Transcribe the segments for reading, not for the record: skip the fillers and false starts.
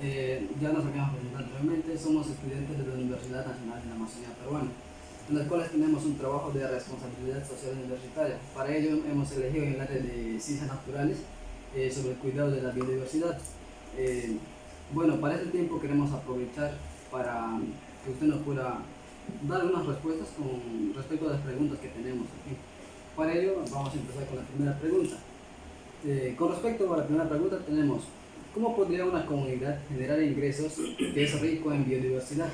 Ya nos habíamos presentado anteriormente, somos estudiantes de la Universidad Nacional de la Amazonía Peruana, en las cuales tenemos un trabajo de responsabilidad social universitaria. Para ello hemos elegido el área de ciencias naturales sobre el cuidado de la biodiversidad. Eh, bueno, para este tiempo queremos aprovechar para que usted nos pueda dar unas respuestas con respecto a las preguntas que tenemos aquí. Para ello vamos a empezar con la primera pregunta. Con respecto a la primera pregunta tenemos: ¿cómo podría una comunidad generar ingresos que es rico en biodiversidad?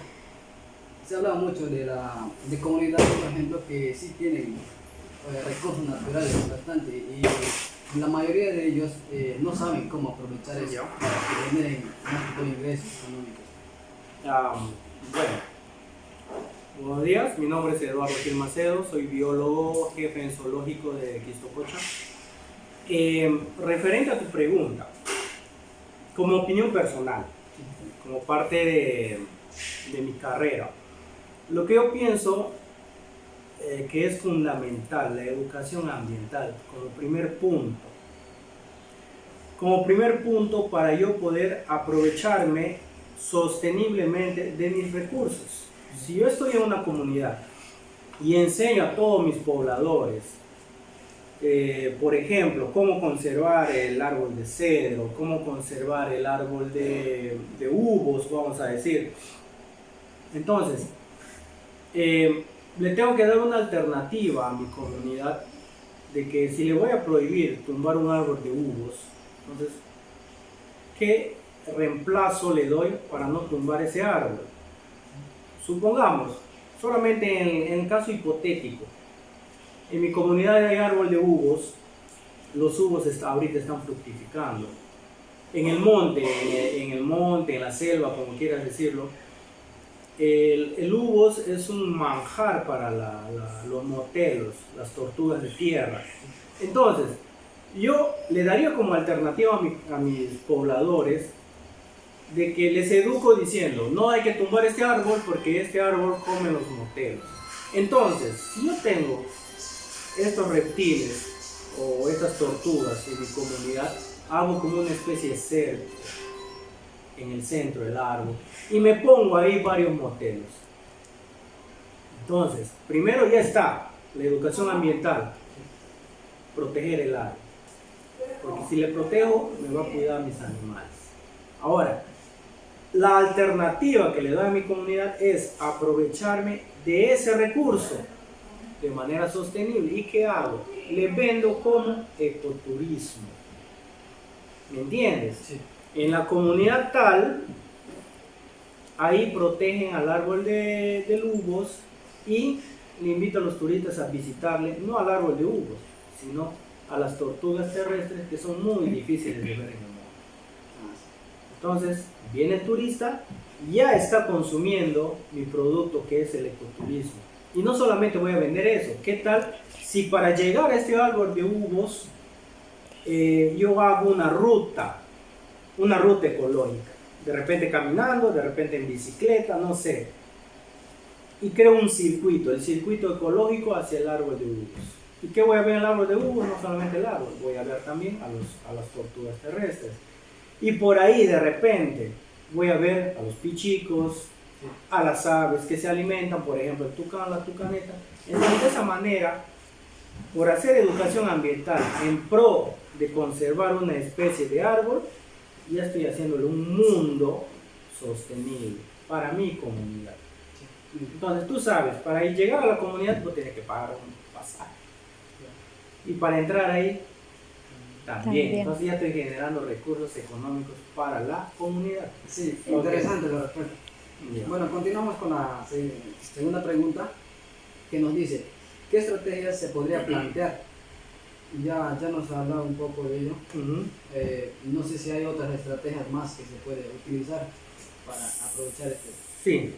Se habla mucho de comunidades, por ejemplo, que sí tienen recursos naturales bastante, y la mayoría de ellos no saben cómo aprovechar eso para que generen más tipo de ingresos económicos. Bueno, buenos días, mi nombre es Eduardo Gil Macedo, soy biólogo jefe en zoológico de Quistococha. Referente a tu pregunta, como opinión personal, como parte de mi carrera, lo que yo pienso que es fundamental, la educación ambiental, como primer punto. Como primer punto para yo poder aprovecharme sosteniblemente de mis recursos. Si yo estoy en una comunidad y enseño a todos mis pobladores, por ejemplo, cómo conservar el árbol de cedro, cómo conservar el árbol de uvos, vamos a decir. Entonces, le tengo que dar una alternativa a mi comunidad de que si le voy a prohibir tumbar un árbol de uvos, entonces, ¿qué reemplazo le doy para no tumbar ese árbol? Supongamos, solamente en el caso hipotético, en mi comunidad hay árbol de uvos, los uvos ahorita están fructificando. En el monte, en la selva, como quieras decirlo, el uvos es un manjar para los motelos, las tortugas de tierra. Entonces, yo le daría como alternativa a mis pobladores de que les educo diciendo: no hay que tumbar este árbol porque este árbol come los motelos. Entonces, si yo tengo estos reptiles o estas tortugas en mi comunidad, hago como una especie de cerco en el centro del árbol y me pongo ahí varios motelos. Entonces, primero ya está la educación ambiental, proteger el árbol, porque si le protejo me va a cuidar a mis animales. Ahora, la alternativa que le doy a mi comunidad es aprovecharme de ese recurso de manera sostenible. ¿Y qué hago? Le vendo como ecoturismo. ¿Me entiendes? Sí. En la comunidad tal, ahí protegen al árbol de uvos y le invito a los turistas a visitarle, no al árbol de uvos, sino a las tortugas terrestres, que son muy difíciles de ver en el mundo. Entonces, viene el turista, ya está consumiendo mi producto, que es el ecoturismo. Y no solamente voy a vender eso, ¿qué tal si para llegar a este árbol de uvos yo hago una ruta ecológica? De repente caminando, de repente en bicicleta, no sé. Y creo un circuito, el circuito ecológico hacia el árbol de uvos. ¿Y qué voy a ver en el árbol de uvos? No solamente el árbol, voy a ver también a las tortugas terrestres. Y por ahí de repente voy a ver a los pichicos, a las aves que se alimentan, por ejemplo el tucán, la tucaneta. Entonces, de esa manera, por hacer educación ambiental en pro de conservar una especie de árbol, ya estoy haciéndole un mundo sostenible para mi comunidad. Entonces tú sabes, para llegar a la comunidad tú tienes que pagar un pasaje. Y para entrar ahí también. Entonces ya estoy generando recursos económicos para la comunidad. Sí, interesante la respuesta. Yeah. Bueno, continuamos con la segunda pregunta, que nos dice: ¿qué estrategias se podría plantear? Ya nos ha hablado un poco de ello. No sé si hay otras estrategias más que se puede utilizar para aprovechar este. Sí,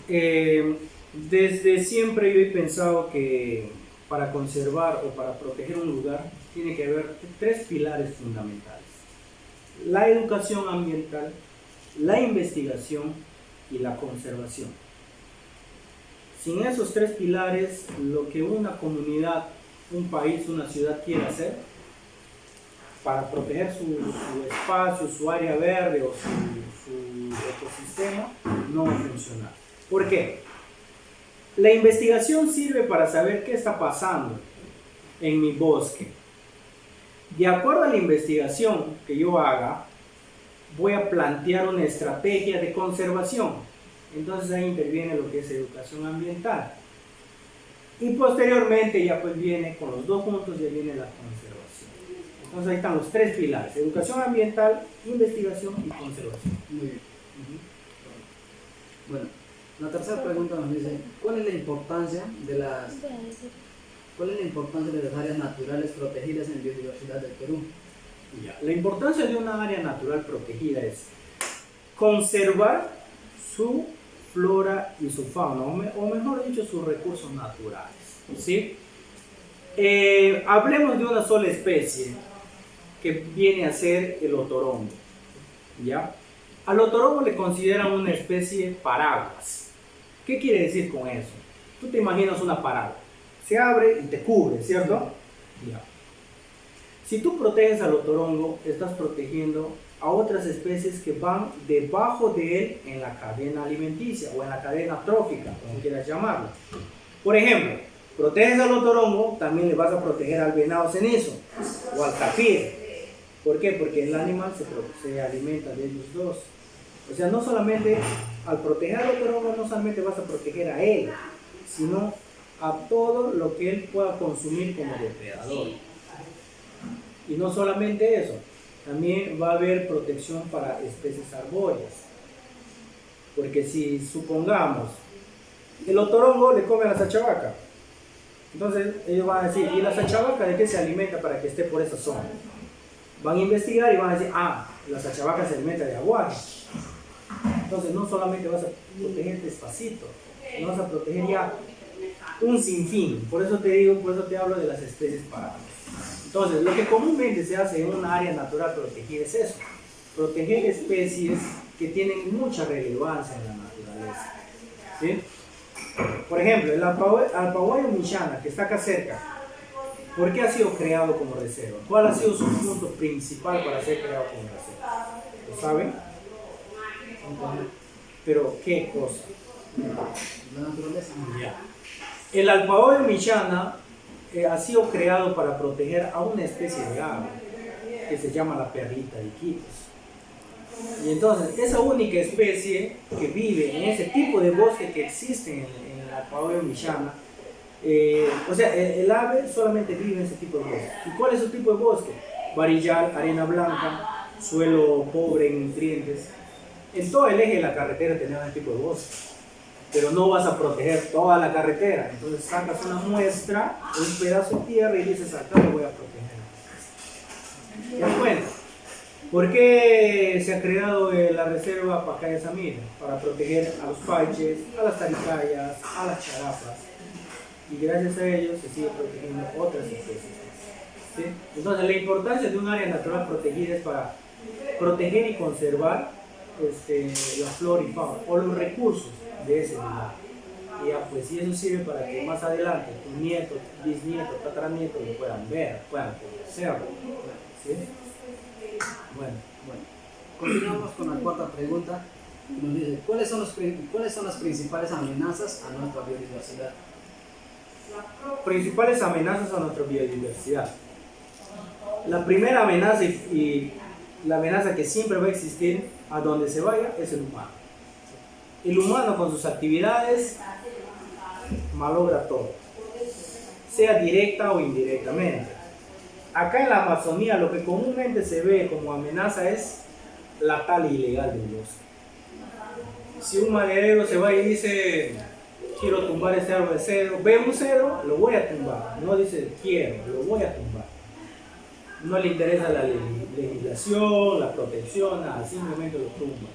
desde siempre yo he pensado que para conservar o para proteger un lugar tiene que haber tres pilares fundamentales: la educación ambiental, la investigación y la conservación. Sin esos tres pilares, lo que una comunidad, un país, una ciudad quiere hacer para proteger su espacio, su área verde o su ecosistema no va a funcionar. ¿Por qué? La investigación sirve para saber qué está pasando en mi bosque. De acuerdo a la investigación que yo haga, voy a plantear una estrategia de conservación. Entonces ahí interviene lo que es educación ambiental. Y posteriormente ya pues viene con los dos juntos, ya viene la conservación. Entonces ahí están los tres pilares: educación ambiental, investigación y conservación. Muy bien. Bueno, la tercera pregunta nos dice, ¿cuál es la importancia de las áreas naturales protegidas en biodiversidad del Perú? Ya. La importancia de una área natural protegida es conservar su flora y su fauna, o mejor dicho, sus recursos naturales, ¿sí? Hablemos de una sola especie que viene a ser el otorongo, ¿ya? Al otorongo le consideran una especie paraguas. ¿Qué quiere decir con eso? Tú te imaginas una paraguas, se abre y te cubre, ¿cierto? Ya. Si tú proteges al otorongo, estás protegiendo a otras especies que van debajo de él en la cadena alimenticia o en la cadena trófica, como quieras llamarlo. Por ejemplo, proteges al otorongo, también le vas a proteger al venado cenizo o al tapir. ¿Por qué? Porque el animal se alimenta de ellos dos. O sea, no solamente al proteger al otorongo, no solamente vas a proteger a él, sino a todo lo que él pueda consumir como depredador. Y no solamente eso, también va a haber protección para especies arbóreas. Porque si supongamos, el otorongo le come a la sachavaca, entonces ellos van a decir, ¿y la sachavaca de qué se alimenta para que esté por esa zona? Van a investigar y van a decir, la sachavaca se alimenta de aguaje. Entonces no solamente vas a proteger despacito, no vas a proteger ya un sinfín. Por eso te digo, por eso te hablo de las especies paradas. Entonces, lo que comúnmente se hace en una área natural protegida es eso: proteger especies que tienen mucha relevancia en la naturaleza, ¿sí? Por ejemplo, el alpahuayo michana, que está acá cerca, ¿por qué ha sido creado como reserva? ¿Cuál ha sido su punto principal para ser creado como reserva? ¿Lo saben? ¿Pero qué cosa? La naturaleza. Ya. El alpahuayo michana ha sido creado para proteger a una especie de ave que se llama la perlita de Iquitos. Y entonces, esa única especie que vive en ese tipo de bosque que existe en el alpahuayo michana, o sea, el ave solamente vive en ese tipo de bosque. ¿Y cuál es su tipo de bosque? Varillal, arena blanca, suelo pobre en nutrientes. En todo el eje de la carretera tenemos ese tipo de bosque. Pero no vas a proteger toda la carretera. Entonces sacas una muestra, un pedazo de tierra y dices, acá lo voy a proteger. ¿Te das cuenta? ¿Por qué se ha creado la reserva Pacaya-Samira? Para proteger a los paiches, a las taricayas, a las charapas. Y gracias a ellos se sigue protegiendo otras especies. ¿Sí? Entonces la importancia de un área natural protegida es para proteger y conservar la flora y fauna o los recursos de ese lugar. Y ya, pues, y eso sirve para que más adelante tus nietos, bisnietos, tataranietos lo puedan ver, puedan conocerlo. ¿Sí? Bueno, continuamos con la cuarta pregunta. Nos dice, ¿cuáles son las principales amenazas a nuestra biodiversidad? Principales amenazas a nuestra biodiversidad. La primera amenaza y la amenaza que siempre va a existir a donde se vaya es el humano. El humano con sus actividades malogra todo, sea directa o indirectamente. Acá en la Amazonía lo que comúnmente se ve como amenaza es la tala ilegal del bosque. Si un maderero se va y dice, quiero tumbar este árbol de cedro, ve un cedro, lo voy a tumbar. No dice quiero, lo voy a tumbar. No le interesa la legislación, la protección, nada, simplemente lo tumba.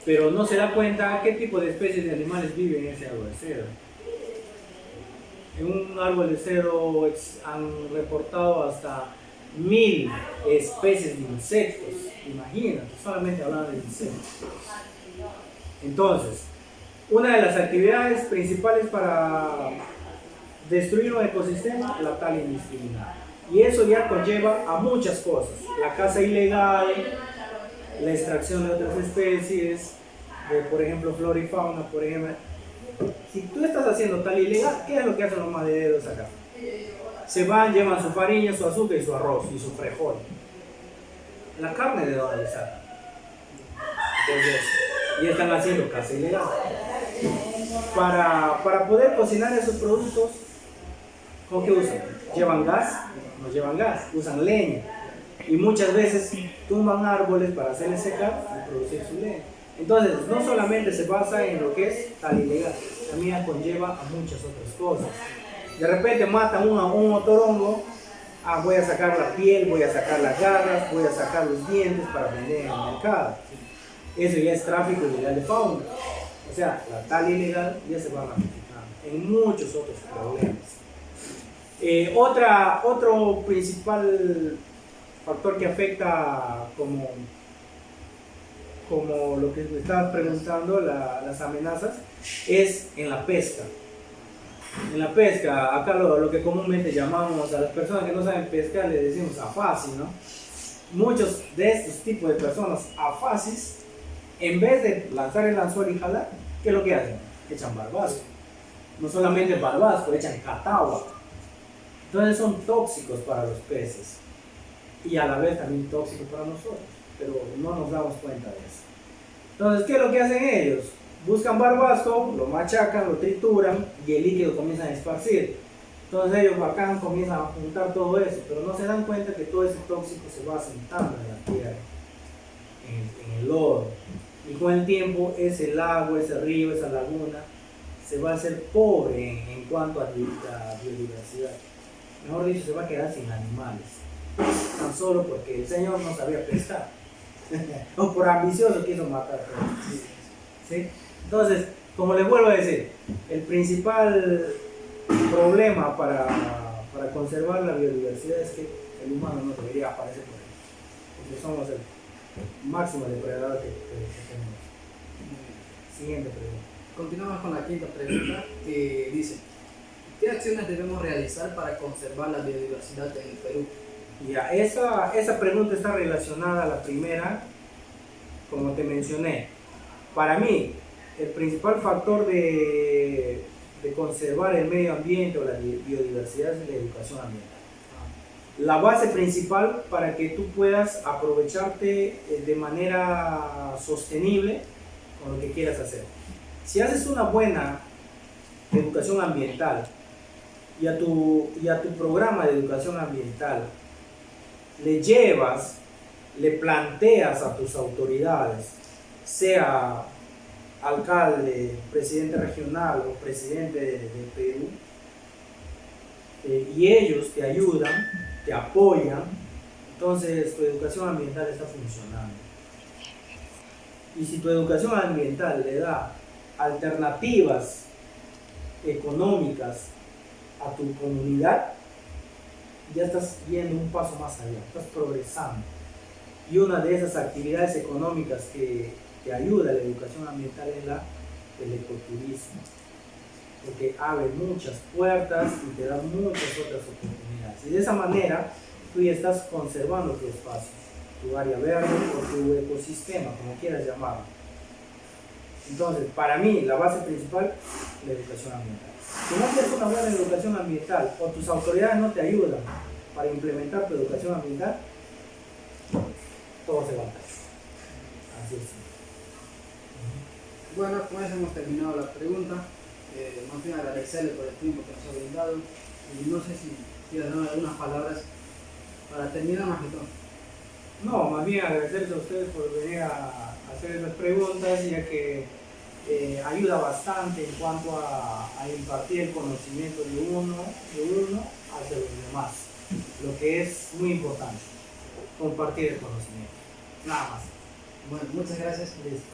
Pero no se da cuenta qué tipo de especies de animales viven en ese árbol de cedro. En un árbol de cedro han reportado hasta 1000 especies de insectos. Imagínate, solamente hablando de insectos. Entonces, una de las actividades principales para destruir un ecosistema, la tala indiscriminada. Y eso ya conlleva a muchas cosas: la caza ilegal, la extracción de otras especies, de, por ejemplo, flora y fauna, por ejemplo. Si tú estás haciendo tal ilegal, ¿qué es lo que hacen los madereros acá? Se van, llevan su farina, su azúcar y su arroz y su frijol. La carne de dónde le sacan. Entonces, ya están haciendo caza ilegal. Para poder cocinar esos productos, ¿con qué usan? ¿Llevan gas? No llevan gas, usan leña. Y muchas veces tumban árboles para hacerles secar y producir su leña. Entonces, no solamente se basa en lo que es tal ilegal, también conlleva a muchas otras cosas. De repente matan un otorongo, voy a sacar la piel, voy a sacar las garras, voy a sacar los dientes para vender en el mercado. Eso ya es tráfico ilegal de fauna. O sea, la tal ilegal ya se va ramificando en muchos otros problemas. Otro principal factor que afecta como lo que me estabas preguntando, las amenazas, es en la pesca. En la pesca, acá lo que comúnmente llamamos a las personas que no saben pescar, le decimos afasis, ¿no? Muchos de estos tipos de personas afasis, en vez de lanzar el anzuelo y jalar, ¿qué es lo que hacen? Echan barbasco. No solamente barbasco, echan catagua. Entonces son tóxicos para los peces y a la vez también tóxicos para nosotros, pero no nos damos cuenta de eso. Entonces, ¿qué es lo que hacen ellos? Buscan barbasco, lo machacan, lo trituran y el líquido comienza a esparcir. Entonces ellos bacán comienzan a juntar todo eso, pero no se dan cuenta que todo ese tóxico se va sentando en la tierra, en el lodo. Y con el tiempo ese lago, ese río, esa laguna se va a hacer pobre en cuanto a biodiversidad. Mejor dicho, se va a quedar sin animales, tan solo porque el Señor no sabía pescar o por ambicioso quiso matar. ¿Sí? Entonces, como les vuelvo a decir, el principal problema para conservar la biodiversidad es que el humano no debería aparecer por ahí, porque somos el máximo depredador que tenemos. Siguiente pregunta. Continuamos con la quinta pregunta, que dice: ¿qué acciones debemos realizar para conservar la biodiversidad en el Perú? Ya, esa pregunta está relacionada a la primera, como te mencioné. Para mí, el principal factor de conservar el medio ambiente o la biodiversidad es la educación ambiental. La base principal para que tú puedas aprovecharte de manera sostenible con lo que quieras hacer. Si haces una buena educación ambiental y a tu programa de educación ambiental le planteas a tus autoridades, sea alcalde, presidente regional o presidente de Perú, y ellos te ayudan, te apoyan, entonces tu educación ambiental está funcionando. Y si tu educación ambiental le da alternativas económicas a tu comunidad, ya estás yendo un paso más allá, estás progresando. Y una de esas actividades económicas que ayuda a la educación ambiental es el ecoturismo, porque abre muchas puertas y te da muchas otras oportunidades. Y de esa manera tú ya estás conservando tu espacio, tu área verde o tu ecosistema, como quieras llamarlo. Entonces, para mí, la base principal es la educación ambiental. Si no tienes una buena educación ambiental o tus autoridades no te ayudan para implementar tu educación ambiental, todo se va a caer. Así es. Bueno, con eso hemos terminado la pregunta. Más bien agradecerle por el tiempo que nos ha brindado. Y no sé si quieres dar algunas palabras para terminar más que todo. No, más bien agradecerles a ustedes por venir a hacer esas preguntas, ya que ayuda bastante en cuanto a impartir el conocimiento de uno hacia los demás, lo que es muy importante, compartir el conocimiento. Nada más. Bueno, muchas gracias. Listo.